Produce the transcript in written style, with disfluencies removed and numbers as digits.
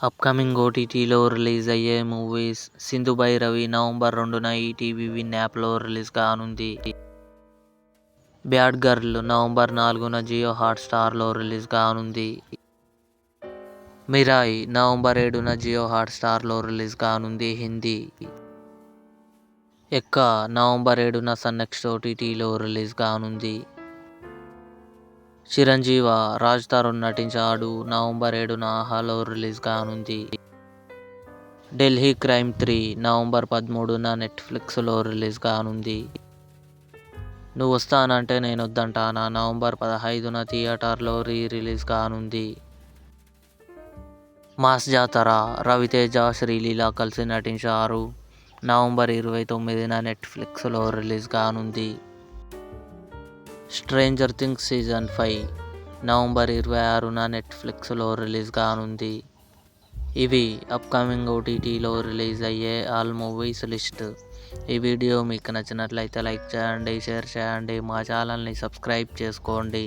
Upcoming ఓటీటీలో release అయ్యే movies 'Sindhu Bhairavi' November 2న ఈటీవీ విన్ యాప్లో రిలీజ్ కానుంది. 'బ్యాడ్ గర్ల్' నవంబర్ 4న జియో హాట్స్టార్లో రిలీజ్ కానుంది. 'మిరాయ్' నవంబర్ 7న జియో హాట్స్టార్లో రిలీజ్ కానుంది హిందీ. 'ఎక్క' నవంబర్ 7న సన్నెక్స్ట్ ఓటీటీలో రిలీజ్ కానుంది. చిరంజీవ, రాజ్ తరుణ్ నటించాడు నవంబర్ 7న ఆహాలో రిలీజ్ కానుంది. 'ఢిల్లీ క్రైమ్ 3' నవంబర్ 13న నెట్ఫ్లిక్స్లో రిలీజ్ కానుంది. 'నువ్వొస్తానంటే నేనొద్దంటానా' నవంబర్ 15న థియేటర్లో రిలీజ్ కానుంది. 'మాస్ జాతర' రవితేజ, శ్రీలీల కలిసి నటించారు. నవంబర్ 29న నెట్ఫ్లిక్స్లో రిలీజ్ కానుంది. 'స్ట్రేంజర్ థింగ్స్ సీజన్ 5' నవంబర్ 26న నెట్ఫ్లిక్స్లో రిలీజ్ కానుంది. ఇవి అప్కమింగ్ ఓటీటీలో రిలీజ్ అయ్యే ఆల్ మూవీస్ లిస్ట్. ఈ వీడియో మీకు నచ్చినట్లయితే లైక్ చేయండి, షేర్ చేయండి, మా ఛానల్ని సబ్స్క్రైబ్ చేసుకోండి.